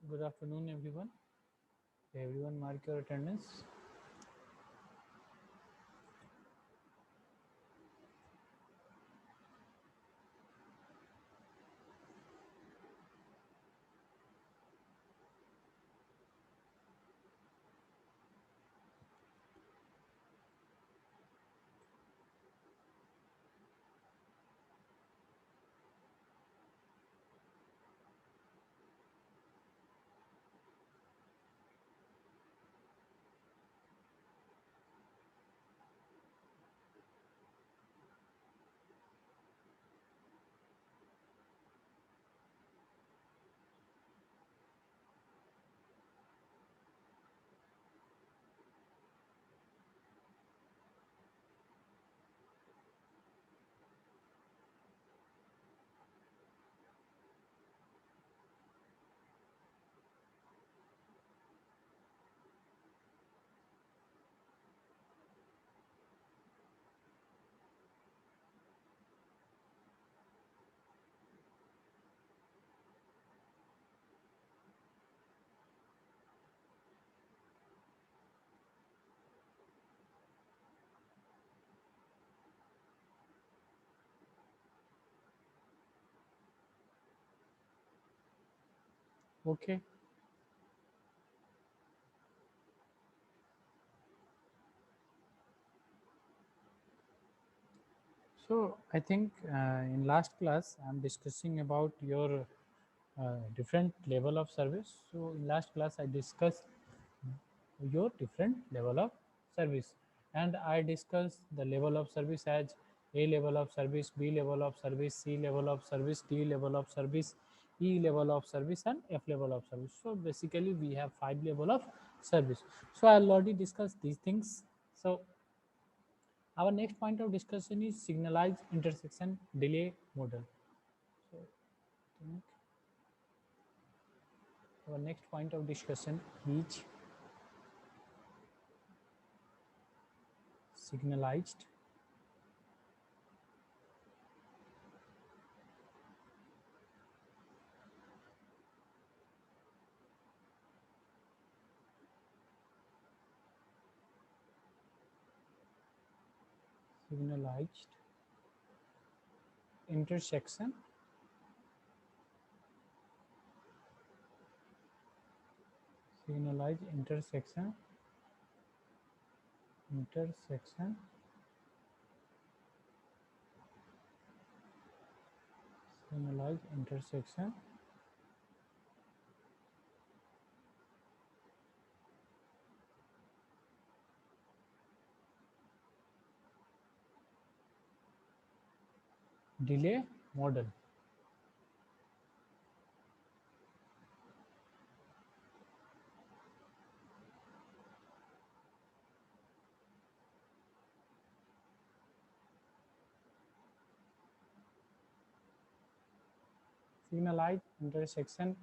Good afternoon, everyone. Everyone, mark your attendance. Okay. So I think in last class I'm discussing about your different level of service. So in last class I discussed your different level of service, and I discussed the level of service as A level of service, B level of service, C level of service, D level of service, E level of service, and F level of service. So basically we have 5 level of service. So I already discussed these things. So our next point of discussion is signalized intersection delay model. So think our next point of discussion is signalized signalized intersection signalized intersection signalized intersection delay model. Signalized intersection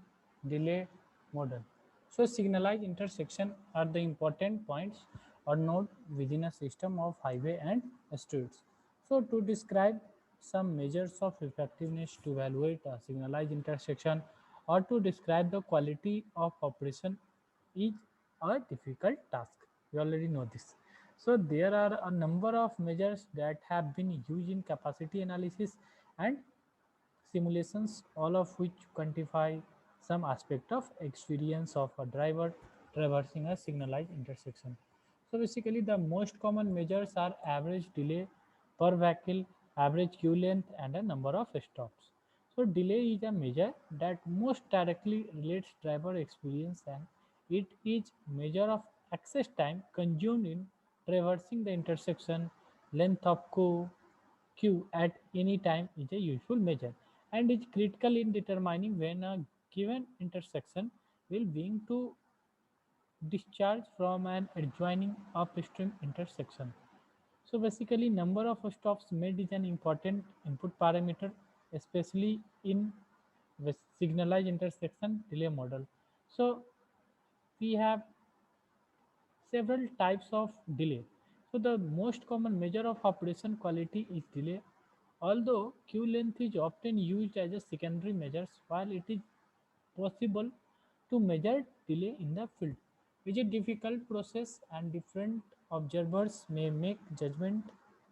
delay model. So signalized intersection are the important points or node within a system of highway and streets. So to describe some measures of effectiveness to evaluate a signalized intersection or to describe the quality of operation is a difficult task. You already know this. So there are a number of measures that have been used in capacity analysis and simulations, all of which quantify some aspect of experience of a driver traversing a signalized intersection. So basically the most common measures are average delay per vehicle, average queue length, and a number of stops. So delay is a measure that most directly relates driver experience, and it is measure of access time consumed in traversing the intersection. Length of queue at any time is a useful measure and is critical in determining when a given intersection will being to discharge from an adjoining upstream intersection. So basically number of stops made is an important input parameter, especially in the signalized intersection delay model. So we have several types of delay. So the most common measure of operation quality is delay. Although queue length is often used as a secondary measure, while it is possible to measure delay in the field. It is a difficult process and different observers may make judgment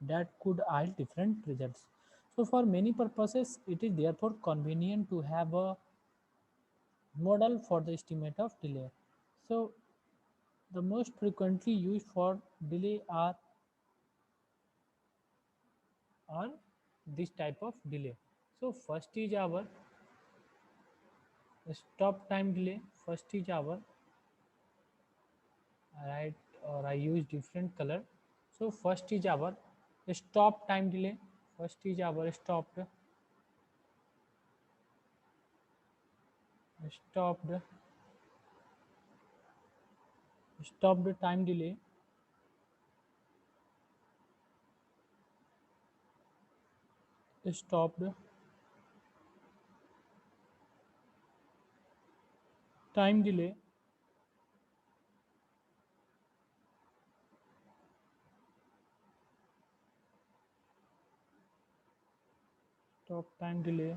that could yield different results. So for many purposes, it is therefore convenient to have a model for the estimate of delay. So the most frequently used for delay are this type of delay. So first is our stop time delay. First is our right, or I use different color. So first is our stop time delay. First is our stopped stopped time delay. Stopped time delay. Stop time delay.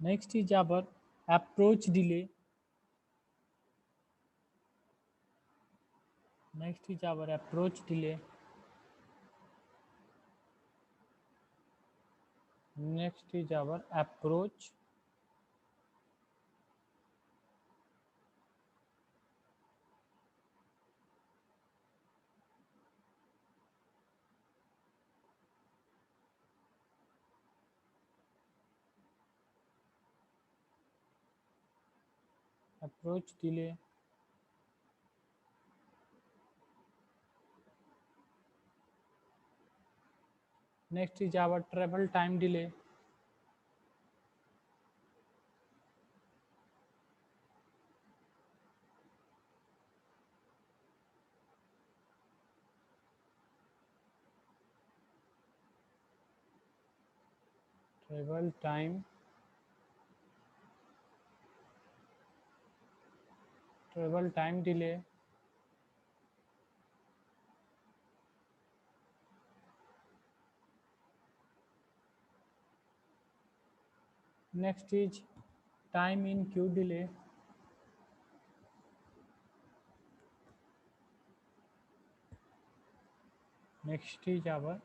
Next is our approach delay. Next is our approach delay. Next is our approach delay. Next is our travel time delay. Travel time. Travel time delay. Next is time in queue delay. Next is our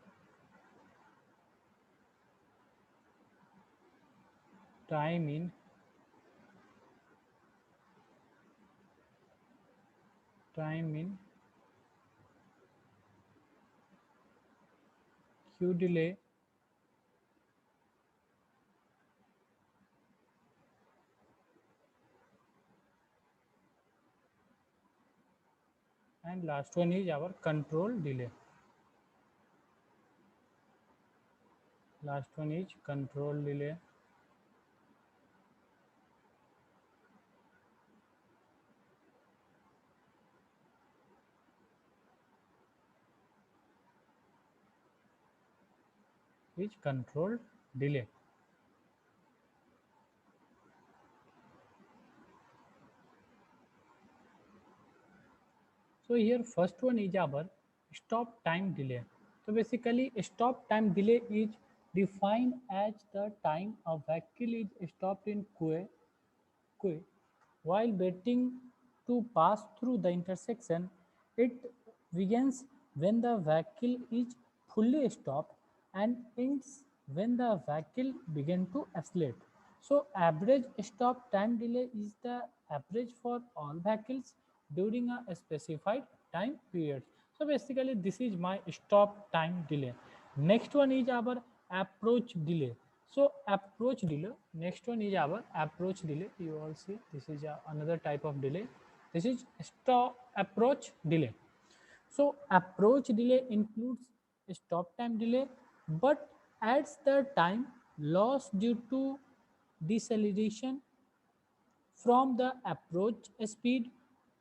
time in queue delay. And last one is our control delay. Last one is control delay. Is control delay. So here first one is our stop time delay. So basically stop time delay is defined as the time a vehicle is stopped in queue while waiting to pass through the intersection. It begins when the vehicle is fully stopped and ends when the vehicle begins to accelerate. So average stop time delay is the average for all vehicles during a specified time period. So basically this is my stop time delay. Next one is our approach delay. So approach delay, next one is our approach delay. You all see this is another type of delay. This is stop approach delay. So approach delay includes stop time delay but adds the time lost due to deceleration from the approach speed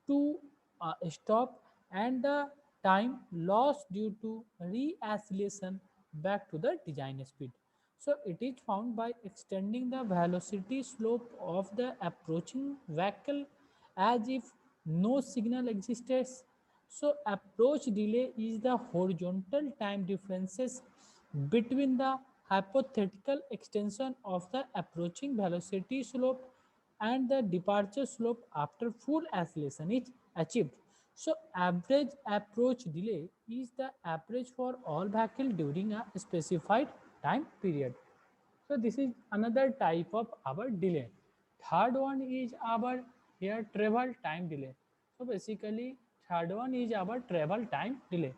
to a stop and the time lost due to re-acceleration back to the design speed. So it is found by extending the velocity slope of the approaching vehicle as if no signal exists. So approach delay is the horizontal time differences between the hypothetical extension of the approaching velocity slope and the departure slope after full acceleration is achieved. So average approach delay is the average for all vehicle during a specified time period. So this is another type of our delay. Third one is our here travel time delay. So basically third one is our travel time delay.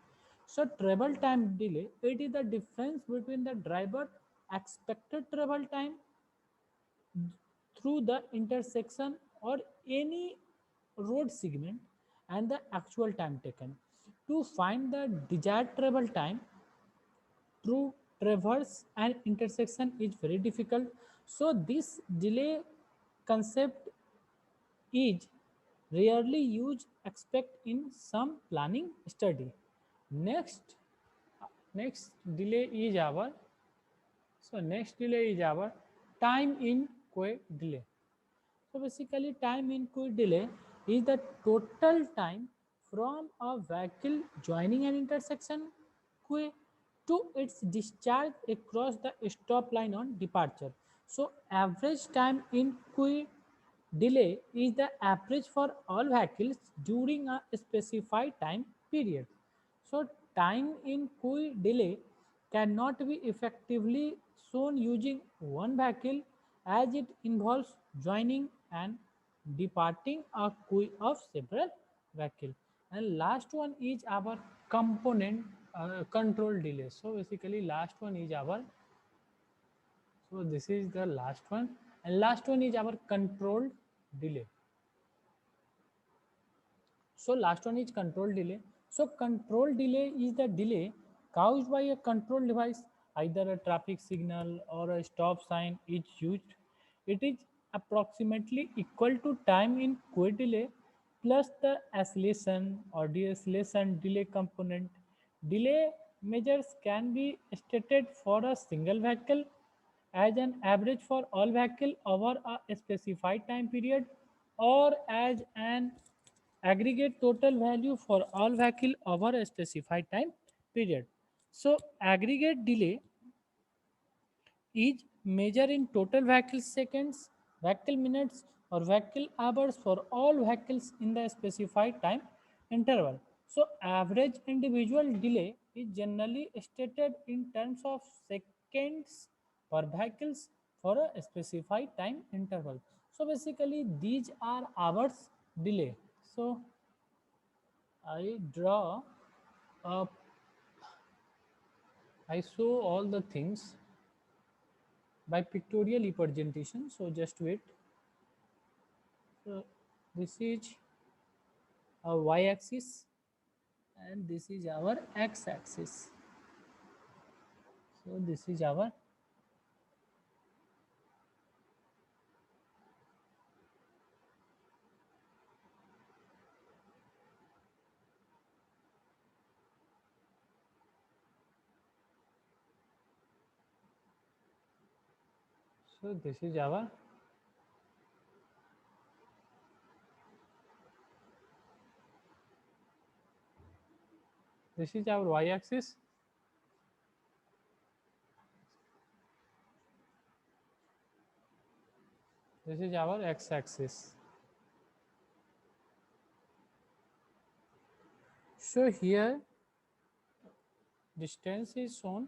So travel time delay, it is the difference between the driver expected travel time through the intersection or any road segment and the actual time taken. To find the desired travel time through traverse and intersection is very difficult. So this delay concept is rarely used except in some planning study. Next, next delay is our next delay is our time in queue delay. So basically time in queue delay is the total time from a vehicle joining an intersection queue to its discharge across the stop line on departure. So average time in queue delay is the average for all vehicles during a specified time period. So time in queue delay cannot be effectively shown using one vehicle as it involves joining and departing a queue of several vehicles. And last one is our component control delay. So basically last one is our, so this is the last one, and last one is our controlled delay. So last one is control delay. So control delay is the delay caused by a control device, either a traffic signal or a stop sign is used. It is approximately equal to time in queue delay plus the acceleration or deceleration delay component. Delay measures can be stated for a single vehicle as an average for all vehicle over a specified time period or as an aggregate total value for all vehicle over a specified time period. So aggregate delay is measured in total vehicle seconds, vehicle minutes or vehicle hours for all vehicles in the specified time interval. So average individual delay is generally stated in terms of seconds per vehicles for a specified time interval. So basically these are hours delay. So I draw a, I show all the things by pictorial representation. So just wait. So this is our y-axis and this is our x-axis. So this is our, so this is our, this is our y-axis. This is our x-axis. So here distance is shown.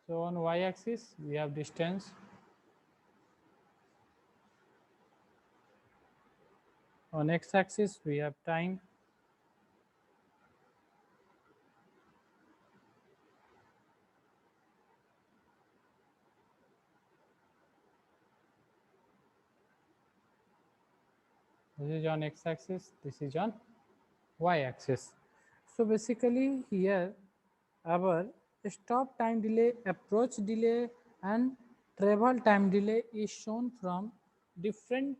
So on y-axis we have distance. On x-axis we have time. This is on x-axis. This is on y-axis. So basically here our stop time delay, approach delay and travel time delay is shown from different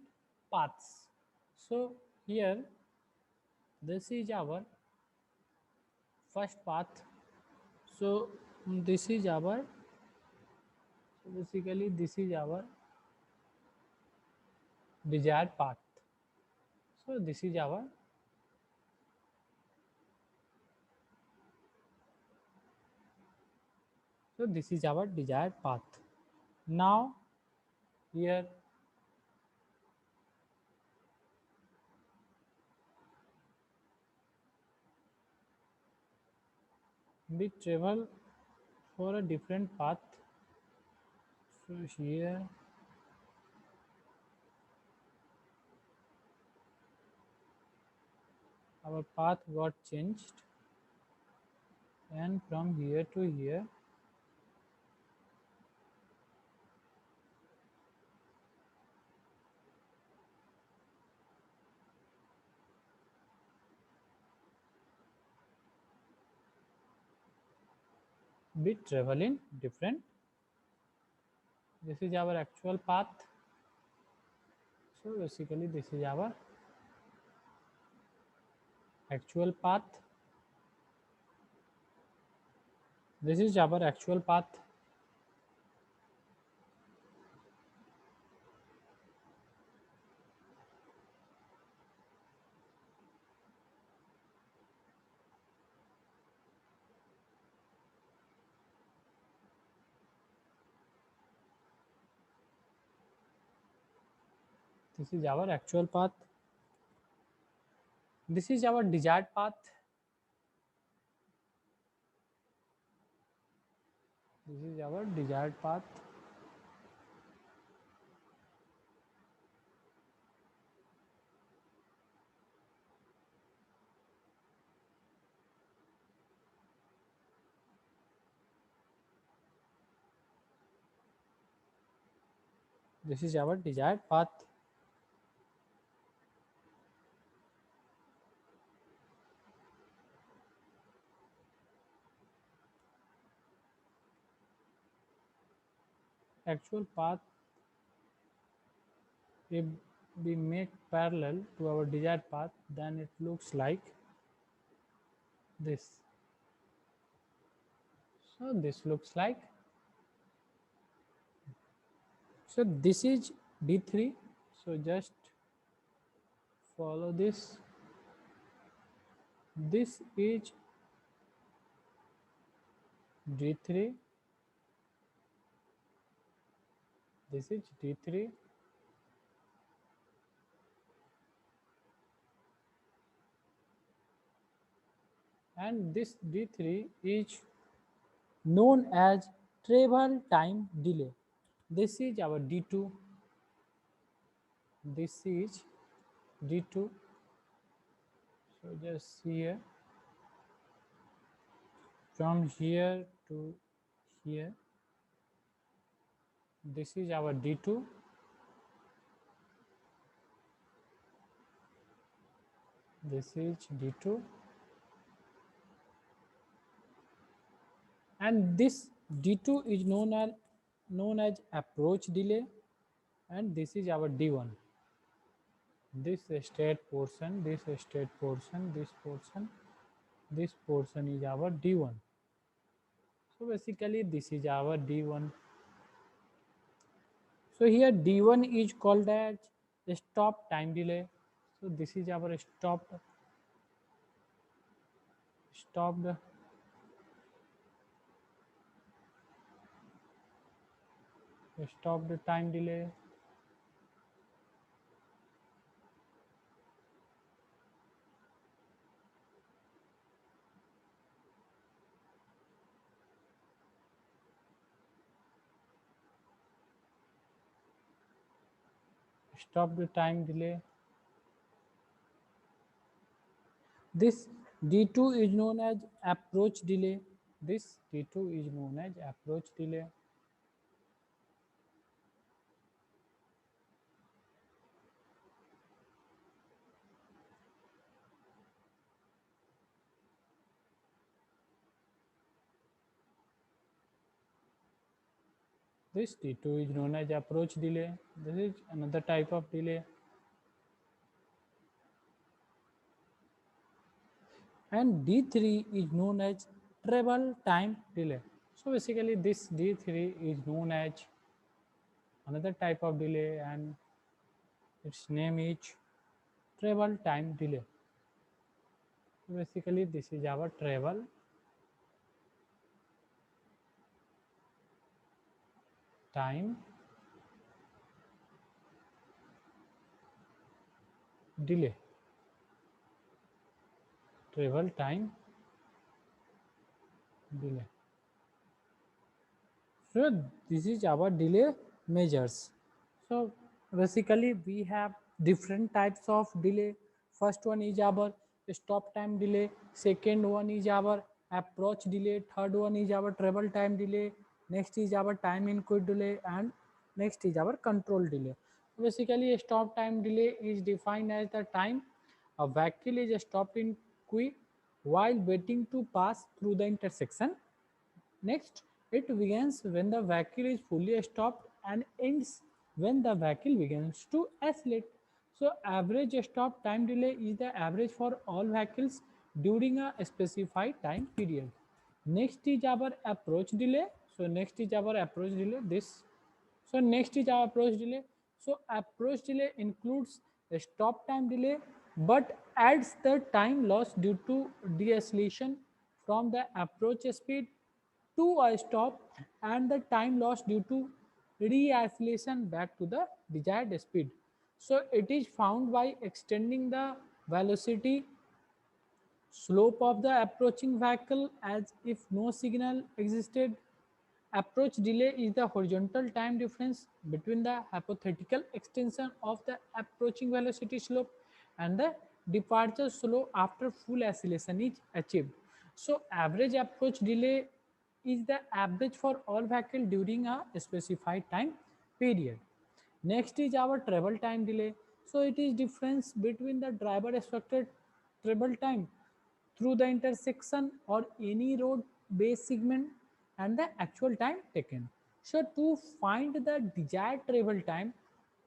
paths. So here this is our first path. So this is our, so basically this is our desired path. So this is our So this is our desired path. Now here we travel for a different path. So here our path got changed, and from here to here we travel in different. This is our actual path. So basically this is our actual path. This is our actual path. This is our actual path. This is our desired path. This is our desired path. This is our desired path. Actual path, if we make parallel to our desired path, then it looks like this. So this looks like, so this is D3. So just follow this. This is D3. This is D3. And this D3 is known as travel time delay. This is our D2. This is D2. So just see here, from here to here, this is our D2. This is D2. And this D2 is known as approach delay, and this is our D1. This state portion, this state portion, this portion is our D1. So basically this is our D1. So here D1 is called as stop time delay. So this is our stopped time delay. Stop the time delay. This D2 is known as approach delay. This D2 is known as approach delay. This D2 is known as approach delay. This is another type of delay. And D3 is known as travel time delay. So basically this D3 is known as another type of delay, and its name is travel time delay. So basically this is our travel time delay, travel time delay. So this is our delay measures. So basically we have different types of delay. First one is our stop time delay. Second one is our approach delay. Third one is our travel time delay. Next is our time in queue delay, and next is our control delay. Basically a stop time delay is defined as the time a vehicle is stopped in queue while waiting to pass through the intersection. Next, it begins when the vehicle is fully stopped and ends when the vehicle begins to accelerate. So, average stop time delay is the average for all vehicles during a specified time period. Next is our approach delay. So, next is our approach delay. Next is our approach delay. So, approach delay includes a stop time delay but adds the time loss due to deceleration from the approach speed to a stop and the time lost due to re-acceleration back to the desired speed. So it is found by extending the velocity slope of the approaching vehicle as if no signal existed. Approach delay is the horizontal time difference between the hypothetical extension of the approaching velocity slope and the departure slope after full acceleration is achieved. So, average approach delay is the average for all vehicles during a specified time period. Next is our travel time delay. So, it is difference between the driver expected travel time through the intersection or any road base segment and the actual time taken. So to find the desired travel time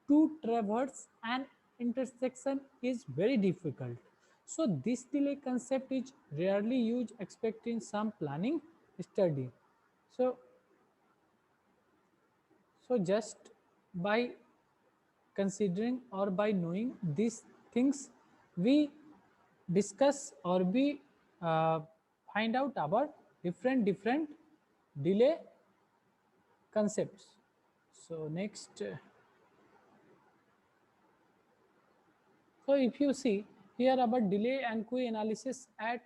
to traverse an intersection is very difficult. So this delay concept is rarely used except in some planning study. So, so just by considering or by knowing these things, we discuss or we uh, find out about different delay concepts. So next, so if you see here about delay and queue analysis at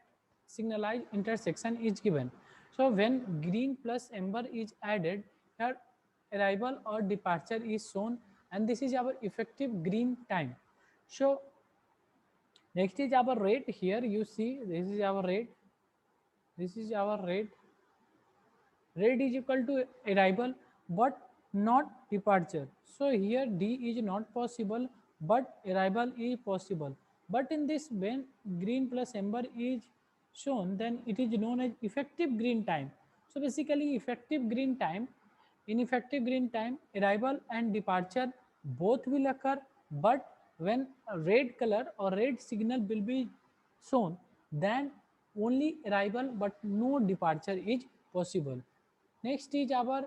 signalized intersection is given. So when green plus amber is added, here arrival or departure is shown, and this is our effective green time. So next is our rate. Here you see this is our rate. This is our rate. Rate is equal to arrival but not departure. So here D is not possible but arrival is possible. But in this when green plus amber is shown, then it is known as effective green time. So basically effective green time, in effective green time arrival and departure both will occur, but when a red color or red signal will be shown, then only arrival but no departure is possible. Next is our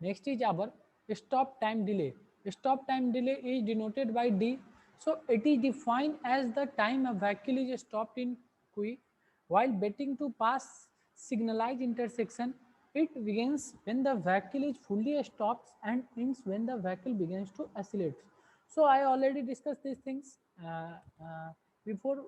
Next is our stop time delay. Stop time delay is denoted by D. So it is defined as the time a vehicle is stopped in queue while waiting to pass signalized intersection. It begins when the vehicle is fully stopped and ends when the vehicle begins to accelerate. So I already discussed these things before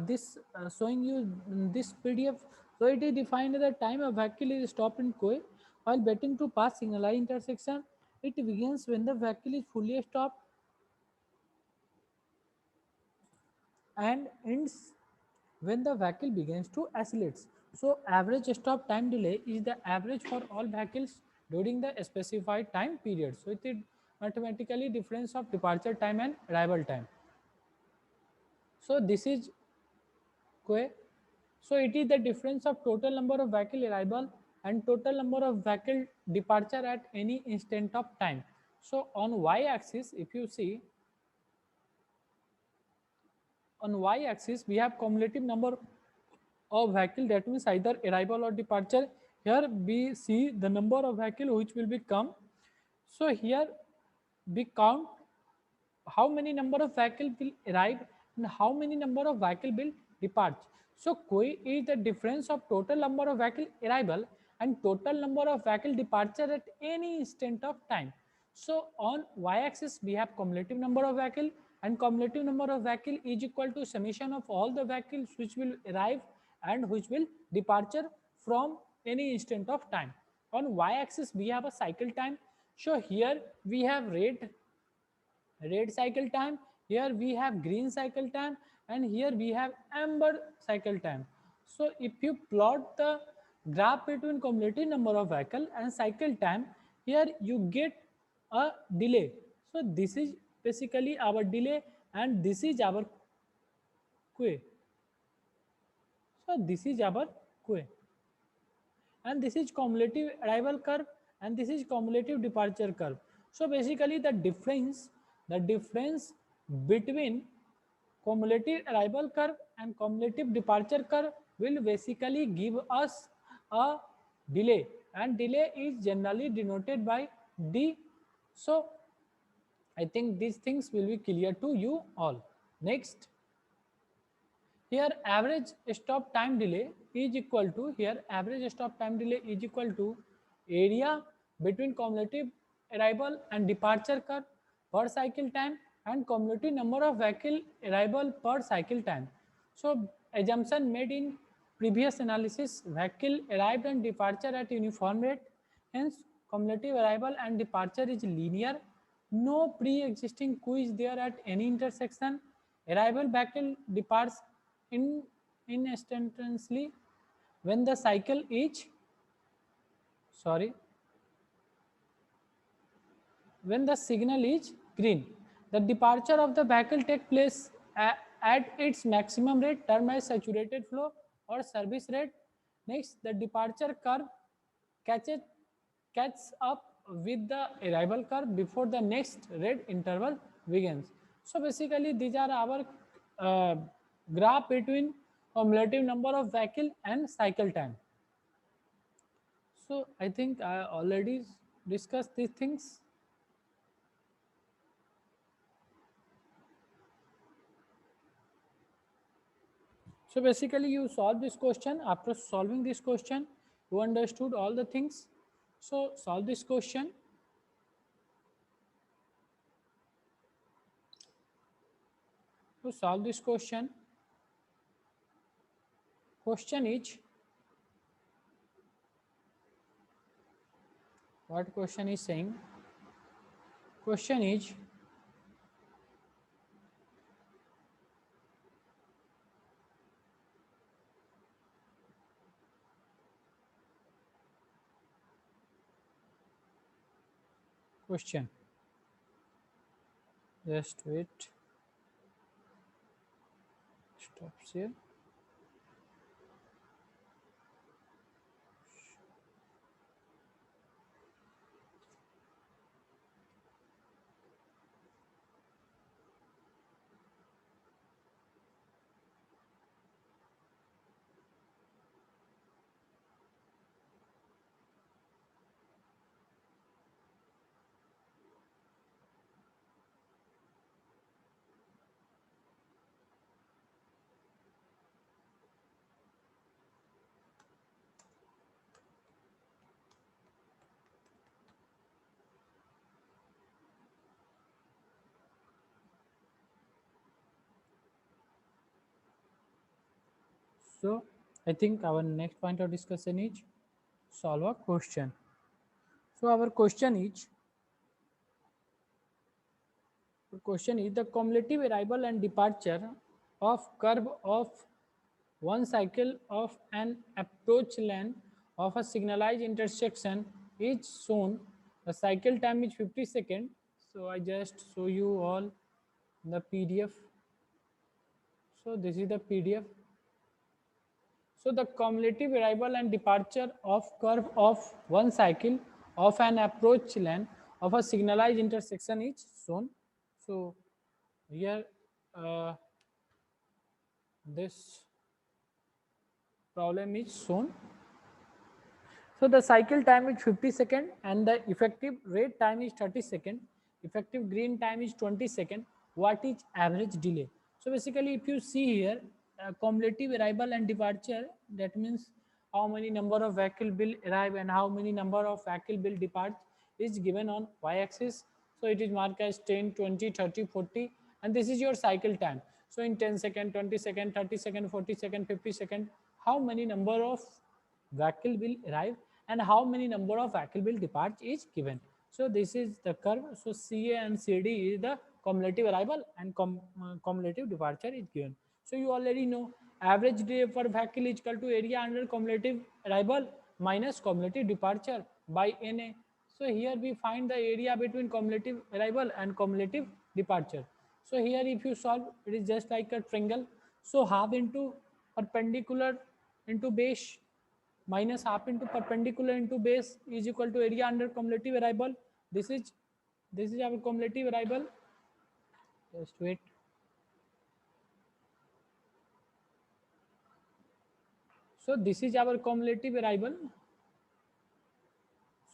this showing you this PDF. So it is defined the time a vehicle is stopped in queue while waiting to pass signalized intersection. It begins when the vehicle is fully stopped and ends when the vehicle begins to accelerate. So average stop time delay is the average for all vehicles during the specified time period. So it is mathematically difference of departure time and arrival time. So this is queue. So it is the difference of total number of vehicle arrival and total number of vehicle departure at any instant of time. So on y-axis, if you see, on y-axis we have cumulative number of vehicle, that means either arrival or departure. Here we see the number of vehicle which will be come. So here we count how many number of vehicle will arrive and how many number of vehicle will depart. So queue is the difference of total number of vehicle arrival and total number of vehicle departure at any instant of time. So on y-axis we have cumulative number of vehicle, and cumulative number of vehicle is equal to summation of all the vehicles which will arrive and which will departure from any instant of time. On y-axis we have a cycle time. So here we have red cycle time, here we have green cycle time, and here we have amber cycle time. So if you plot the graph between cumulative number of vehicle and cycle time, here you get a delay. So this is basically our delay and this is our quay. So this is our quay, and this is cumulative arrival curve and this is cumulative departure curve. So basically the difference between cumulative arrival curve and cumulative departure curve will basically give us a delay, and delay is generally denoted by d. So I think these things will be clear to you all. Next, here average stop time delay is equal to, here average stop time delay is equal to area between cumulative arrival and departure curve per cycle time and cumulative number of vehicle arrival per cycle time. So assumption made in previous analysis, vehicle arrived and departure at uniform rate, hence cumulative arrival and departure is linear. No pre-existing queue is there at any intersection. Arrival vehicle departs in instantaneously when the cycle is sorry when the signal is green. The departure of the vehicle takes place at its maximum rate, termed as saturated flow or service rate. Next, the departure curve catches up with the arrival curve before the next rate interval begins. So basically these are our uh, graph between cumulative number of vehicle and cycle time. So I think I already discussed these things. So basically you solve this question. After solving this question, you understood all the things. So solve this question. To solve this question is, what question is saying? Question is, question. Just wait. Stop here. So I think our next point of discussion is solve a question. So our question is the cumulative arrival and departure of curve of one cycle of an approach lane of a signalized intersection is shown. The cycle time is 50 seconds. So I just show you all the PDF. So this is the PDF. So the cumulative arrival and departure of curve of one cycle of an approach lane of a signalized intersection is shown. So here this problem is shown. So the cycle time is 50 seconds and the effective red time is 30 seconds. Effective green time is 20 seconds. What is average delay? So basically if you see here cumulative arrival and departure, that means how many number of vehicle will arrive and how many number of vehicle will depart is given on y-axis. So it is marked as 10, 20, 30, 40, and this is your cycle time. So in 10 second, 20 second, 30 second, 40 second, 50 second, how many number of vehicle will arrive and how many number of vehicle will depart is given. So this is the curve. So CA and CD is the cumulative arrival and cumulative departure is given. So you already know average day per vehicle is equal to area under cumulative arrival minus cumulative departure by NA. So here we find the area between cumulative arrival and cumulative departure. So here if you solve, it is just like a triangle. So half into perpendicular into base minus half into perpendicular into base is equal to area under cumulative arrival. This is our cumulative arrival. Just wait. So this is our cumulative arrival.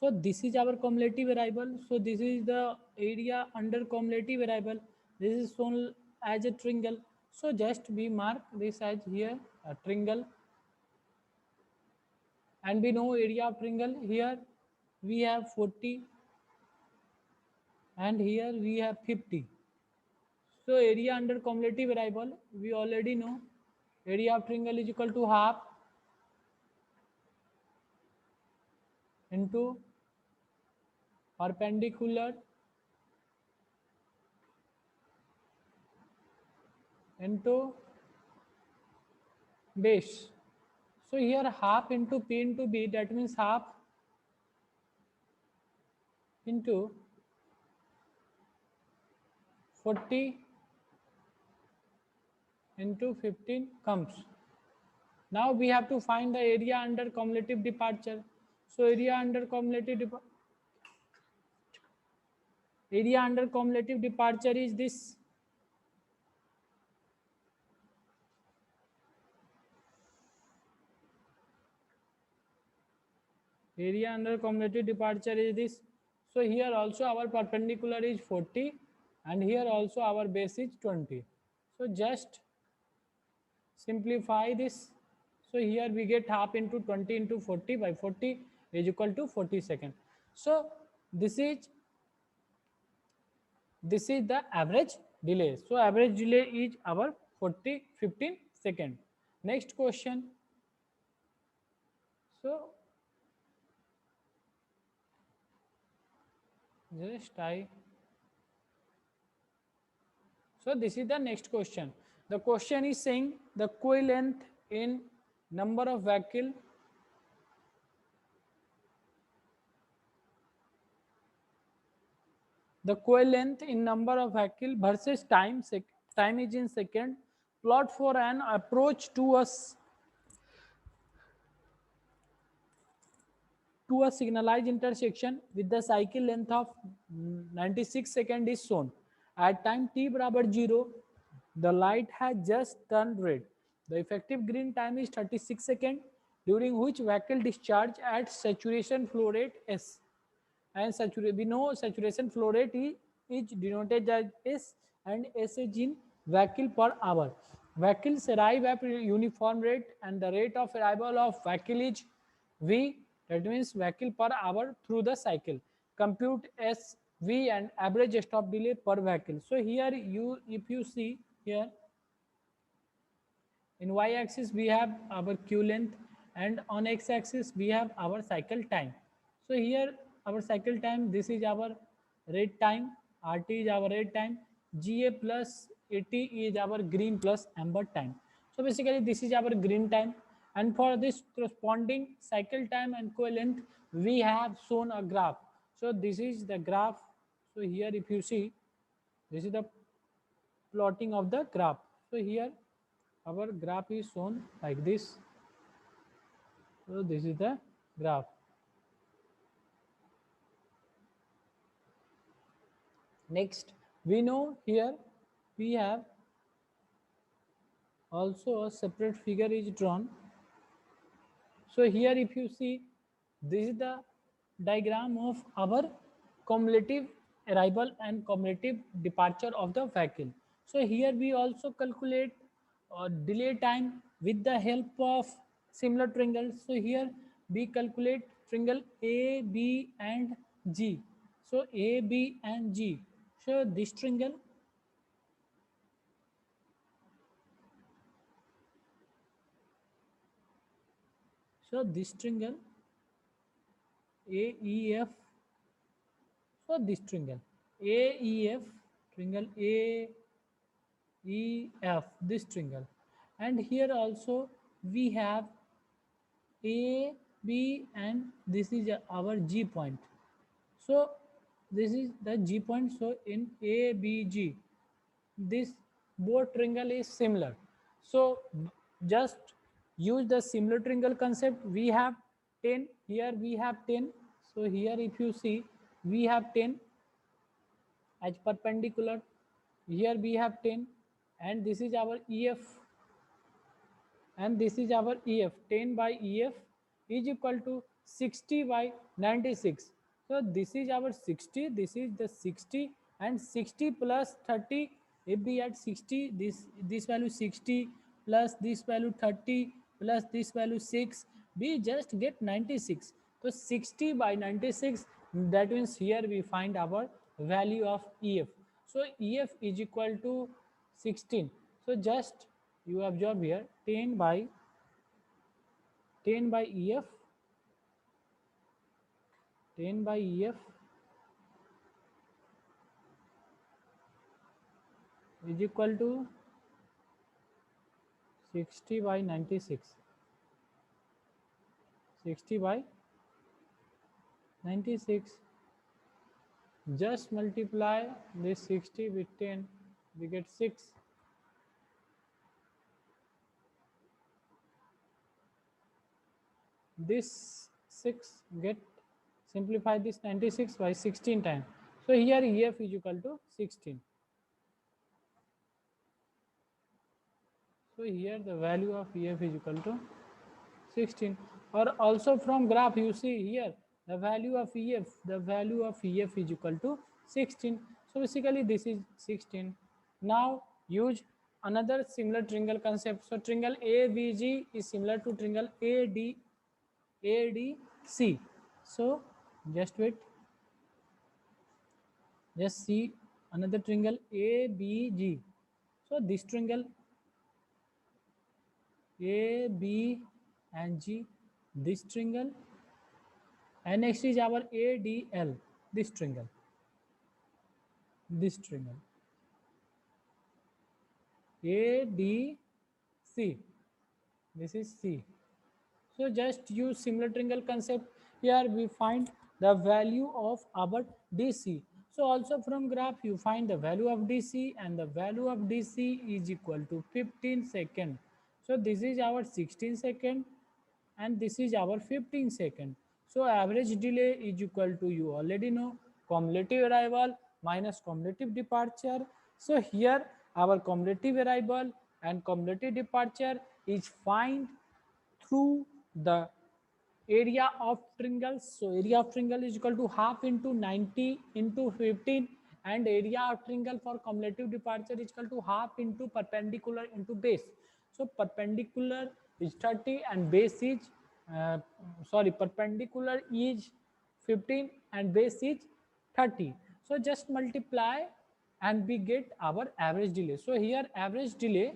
So this is our cumulative arrival. So this is the area under cumulative arrival. This is shown as a triangle. So just we mark this as here a triangle, and we know area of triangle. Here we have 40 and here we have 50. So area under cumulative arrival, we already know area of triangle is equal to half into perpendicular into base. So here half into P into B, that means half into 40 into 15 comes. Now we have to find the area under cumulative departure. So area under cumulative departure is this. Area under cumulative departure is this. So here also our perpendicular is 40 and here also our base is 20. So just simplify this. So here we get half into 20 into 40 by 40 is equal to 40 seconds. So this is the average delay. So average delay is our 15 second. Next question. So just so this is the next question. The question is saying the coil length in number of vehicle in number of vehicle versus time is in second. Plot for an approach to a signalized intersection with the cycle length of 96 seconds is shown. At time t बराबर 0, the light has just turned red. The effective green time is 36 seconds, during which vehicle discharge at saturation flow rate S. And we know saturation flow rate is denoted as S, and S is in vehicle per hour. Vehicles arrive at uniform rate and the rate of arrival of vehicle is V, that means vehicle per hour through the cycle. Compute S, V and average stop delay per vehicle. So here if you see here, in y-axis we have our q length and on x-axis we have our cycle time. So here our cycle time, this is our red time, RT is our red time, GA plus AT is our green plus amber time. So basically this is our green time, and for this corresponding cycle time and coil length we have shown a graph. So this is the graph. So here if you see, this is the plotting of the graph. So here our graph is shown like this. So this is the graph. Next, we know here we have also a separate figure is drawn. So here if you see, this is the diagram of our cumulative arrival and cumulative departure of the vehicle. So here we also calculate delay time with the help of similar triangles. So here we calculate triangle A, B and G. So A, B and G. So this triangle, so this triangle AEF, so this triangle AEF, triangle AEF, this triangle, and here also we have A, B and this is our G point. So this is the G point. So in ABG, this both triangle is similar. So just use the similar triangle concept. We have 10, here we have 10. So here if you see, we have 10 as perpendicular. Here we have 10 and this is our EF and this is our EF. 10 by EF is equal to 60 by 96. So this is our 60, this is the 60 and 60 plus 30. If we add 60, this value 60 plus this value 30 plus this value 6, we just get 96. So 60 by 96, that means here we find our value of EF. So EF is equal to 16. So just you observe here 10 by EF, 10 by EF is equal to 60 by 96. 60 by 96. Just multiply this 60 with 10, we get 6. This 6 get simplify this 96 by 16 times. So here EF is equal to 16. So here the value of EF is equal to 16. Or also from graph you see here the value of EF, is equal to 16. So basically this is 16. Now use another similar triangle concept. So triangle ABG is similar to triangle ADC. So just wait, just see another triangle ABG. So this triangle A, B and G, this triangle, and next is our ADL, this triangle, ADC, this is C. So just use similar triangle concept. Here we find the value of our DC. So also from graph you find the value of DC, and the value of DC is equal to 15 second. So this is our 16 second and this is our 15 second. So average delay is equal to, you already know, cumulative arrival minus cumulative departure. So here our cumulative arrival and cumulative departure is find through the area of triangles. So area of triangle is equal to half into 90 into 15, and area of triangle for cumulative departure is equal to half into perpendicular into base. So perpendicular is 30 and base is perpendicular is 15 and base is 30. So just multiply and we get our average delay. So here average delay,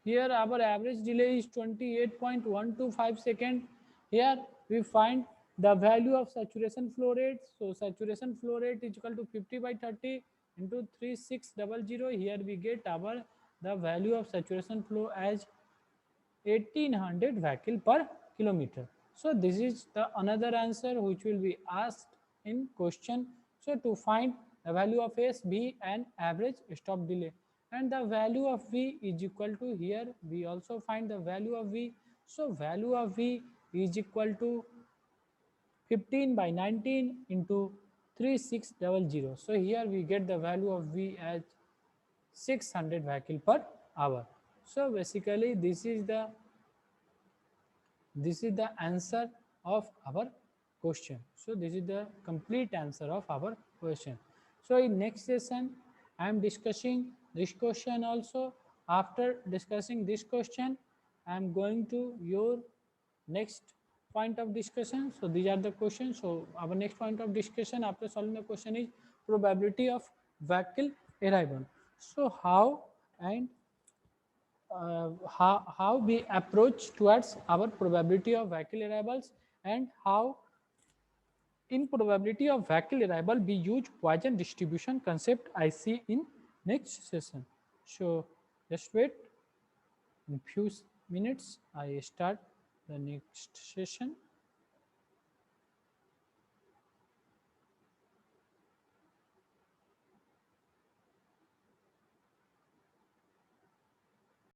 here our average delay is 28.125 second. Here we find the value of saturation flow rate. So saturation flow rate is equal to 50 by 30 into 3600. Here we get our the value of saturation flow as 1800 vehicle per kilometer. So this is the another answer which will be asked in question. So to find the value of S, B and average stop delay, and the value of V is equal to, here we also find the value of V. So value of V is equal to 15 by 19 into 3600. So here we get the value of V as 600 vehicle per hour. So basically this is the answer of our question. So this is the complete answer of our question. So in next session I am discussing this question also. After discussing this question, I am going to your next point of discussion. So these are the questions. So our next point of discussion after solving the question is probability of vehicle arrival. So and how we approach towards our probability of vehicle arrivals, and how in probability of vehicle arrival we use Poisson distribution concept. I see in next session. So just wait, in few minutes I start the next session.